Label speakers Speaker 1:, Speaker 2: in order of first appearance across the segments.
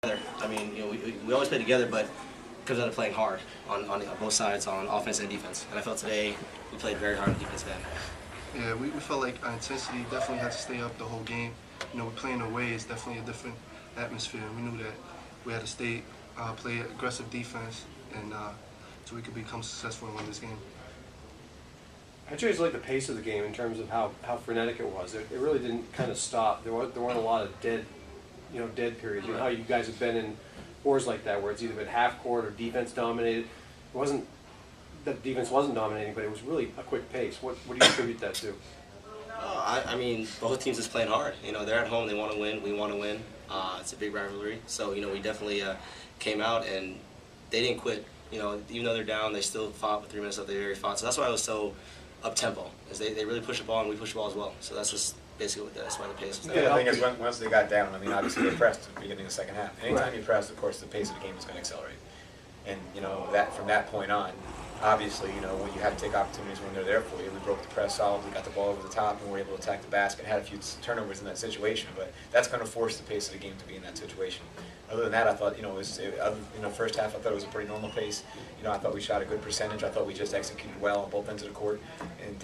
Speaker 1: I mean, we always play together, but it comes down to playing hard on both sides, on offense and defense. And I felt today we played very hard on defense then.
Speaker 2: Yeah, we felt like our intensity definitely had to stay up the whole game. We're playing away is definitely a different atmosphere. We knew that we had to play aggressive defense, and so we could become successful and win this game.
Speaker 3: I just like the pace of the game in terms of how frenetic it was. It really didn't kind of stop. There weren't a lot of dead periods. You know how you guys have been in wars like that, where it's either been half court or defense dominated. It wasn't that defense wasn't dominating, but it was really a quick pace. What do you attribute that to?
Speaker 1: I mean, both teams is playing hard. They're at home. They want to win. We want to win. It's a big rivalry. So we definitely came out and they didn't quit. Even though they're down, they still fought with 3 minutes left. They very fought. So that's why I was so up tempo, is they really push the ball and we push the ball as well. So that's just basically that's why the pace is there.
Speaker 4: The thing is, once they got down, I mean, obviously they pressed at the beginning of the second half. Anytime you press, of course, the pace of the game is going to accelerate. And that from that point on, obviously, when you have to take opportunities when they're there for you, we broke the press solidly, got the ball over the top, and were able to attack the basket. Had a few turnovers in that situation, but that's going to force the pace of the game to be in that situation. Other than that, I thought, first half, I thought it was a pretty normal pace. I thought we shot a good percentage. I thought we just executed well on both ends of the court. And,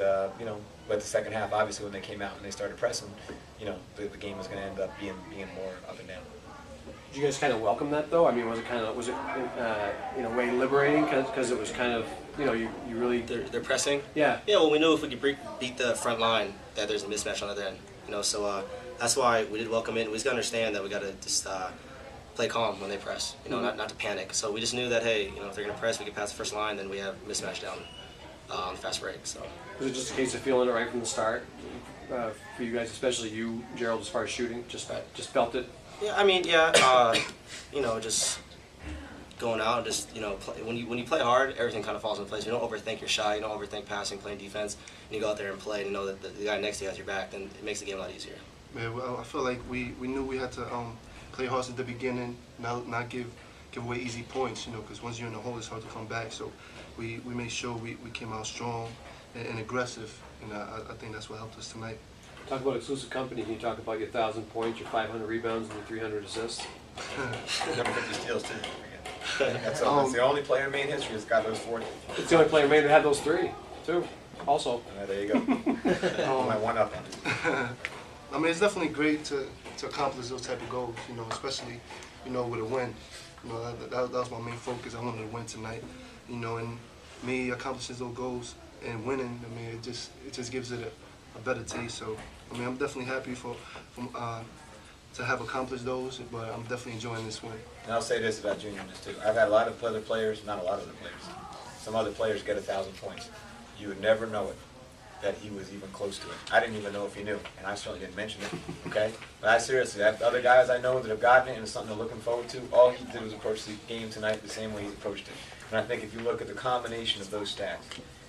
Speaker 4: but the second half, obviously, when they came out and they started pressing, the game was going to end up being more up and down.
Speaker 3: Did you guys kind of welcome that, though? I mean, was it in a way liberating because it was kind of, you really...
Speaker 1: They're pressing?
Speaker 3: Yeah.
Speaker 1: Yeah, well, we knew if we could beat the front line that there's a mismatch on the other end. So that's why we did welcome it. We just got to understand that we got to just play calm when they press, not to panic. So we just knew that, hey, if they're going to press, we can pass the first line, then we have mismatch down on the fast break. So.
Speaker 3: Was it just a case of feeling it right from the start for you guys, especially you, Gerald, as far as shooting? Just felt it?
Speaker 1: Yeah, I mean, just going out and just, when you play hard, everything kind of falls in place. You don't overthink your shot, you don't overthink passing, playing defense, and you go out there and play and you know that the guy next to you has your back, then it makes the game a lot easier.
Speaker 2: Yeah, well, I feel like we knew we had to play hard at the beginning, not give away easy points, because once you're in the hole, it's hard to come back. So we made sure we came out strong and aggressive, and I think that's what helped us tonight.
Speaker 3: Talk about exclusive company. Can you talk about your 1,000 points, your 500 rebounds, and your 300 assists?
Speaker 4: Number 50 steals, too. That's the only player in Maine history that's got those 40.
Speaker 3: It's the only player in Maine that had those 3, too, also.
Speaker 4: There you go. My one up on it.
Speaker 2: I mean, it's definitely great to accomplish those type of goals, especially, with a win. That was my main focus. I wanted to win tonight, and me accomplishing those goals and winning, I mean, it just gives it a better taste. So, I mean, I'm definitely happy to have accomplished those, but I'm definitely enjoying this win.
Speaker 4: And I'll say this about juniorness, too. I've had a lot of other players, not a lot of other players. Some other players get 1,000 points. You would never know it, that he was even close to it. I didn't even know if he knew, and I certainly didn't mention it, okay? But I seriously, I have other guys I know that have gotten it, and it's something they're looking forward to. All he did was approach the game tonight the same way he's approached it. And I think if you look at the combination of those stats,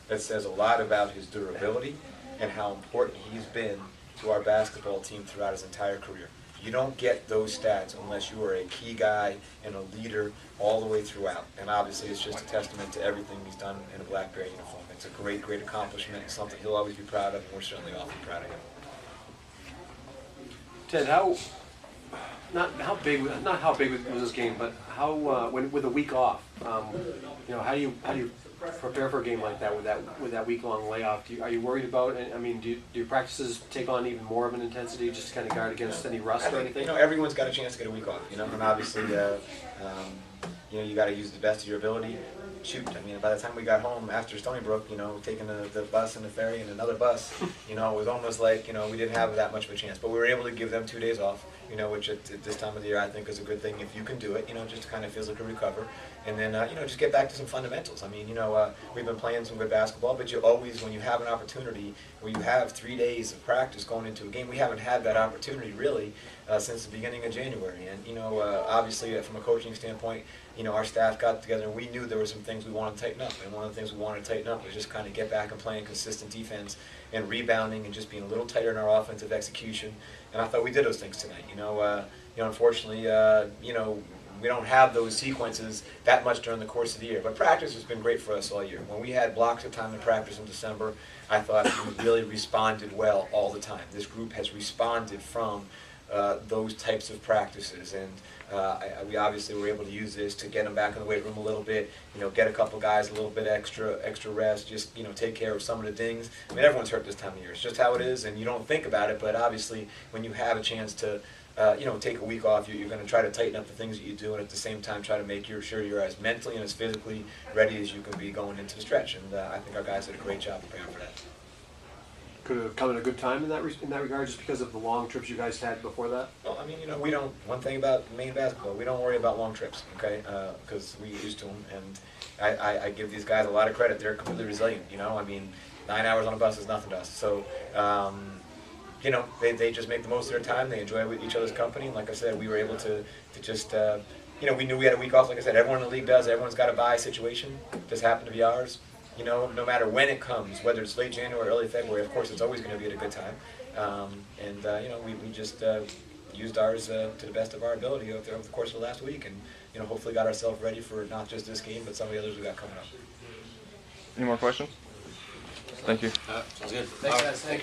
Speaker 4: that says a lot about his durability and how important he's been to our basketball team throughout his entire career. You don't get those stats unless you are a key guy and a leader all the way throughout. And obviously it's just a testament to everything he's done in a Black Bear uniform. It's a great, great accomplishment. It's something he'll always be proud of, and we're certainly awfully proud of him.
Speaker 3: Ted, not how big was this game, but how with a week off, how do you prepare for a game like that with that week-long layoff? Are you worried about it? I mean, do your practices take on even more of an intensity just to kind of guard against any rust or anything?
Speaker 4: Everyone's got a chance to get a week off, and obviously, you got to use the best of your ability. Shoot, I mean, by the time we got home after Stony Brook, taking the bus and the ferry and another bus, it was almost like, we didn't have that much of a chance. But we were able to give them 2 days off, which at this time of the year I think is a good thing if you can do it, just to kind of physically recover. And then, just get back to some fundamentals. I mean, we've been playing some good basketball, but you always, when you have an opportunity where you have 3 days of practice going into a game, we haven't had that opportunity really since the beginning of January. And, obviously from a coaching standpoint, our staff got together and we knew there were some things we wanted to tighten up. And one of the things we wanted to tighten up was just kind of get back and playing consistent defense and rebounding and just being a little tighter in our offensive execution. And I thought we did those things tonight. Unfortunately, we don't have those sequences that much during the course of the year. But practice has been great for us all year. When we had blocks of time to practice in December, I thought we really responded well all the time. This group has responded from those types of practices. And we obviously were able to use this to get them back in the weight room a little bit, get a couple guys a little bit extra rest, just, take care of some of the things. I mean, everyone's hurt this time of year. It's just how it is, and you don't think about it, but obviously when you have a chance to, take a week off, you're going to try to tighten up the things that you do, and at the same time try to make sure you're as mentally and as physically ready as you can be going into the stretch. And I think our guys did a great job preparing for that.
Speaker 3: Could have come at a good time in that regard, just because of the long trips you guys had before that?
Speaker 4: Well, I mean, we don't. One thing about Maine basketball, we don't worry about long trips, okay? Because we used to them, and I give these guys a lot of credit. They're completely resilient. I mean, 9 hours on a bus is nothing to us. So, they just make the most of their time. They enjoy each other's company, and like I said, we were able to just. We knew we had a week off. Like I said, everyone in the league does. Everyone's got a bye situation. Just happened to be ours. No matter when it comes, whether it's late January or early February, of course, it's always going to be at a good time. We just used ours to the best of our ability over the course of the last week, and hopefully got ourselves ready for not just this game, but some of the others we got coming up.
Speaker 5: Any more questions? Thank you.
Speaker 1: Sounds good.
Speaker 3: Thanks, guys. Thank you.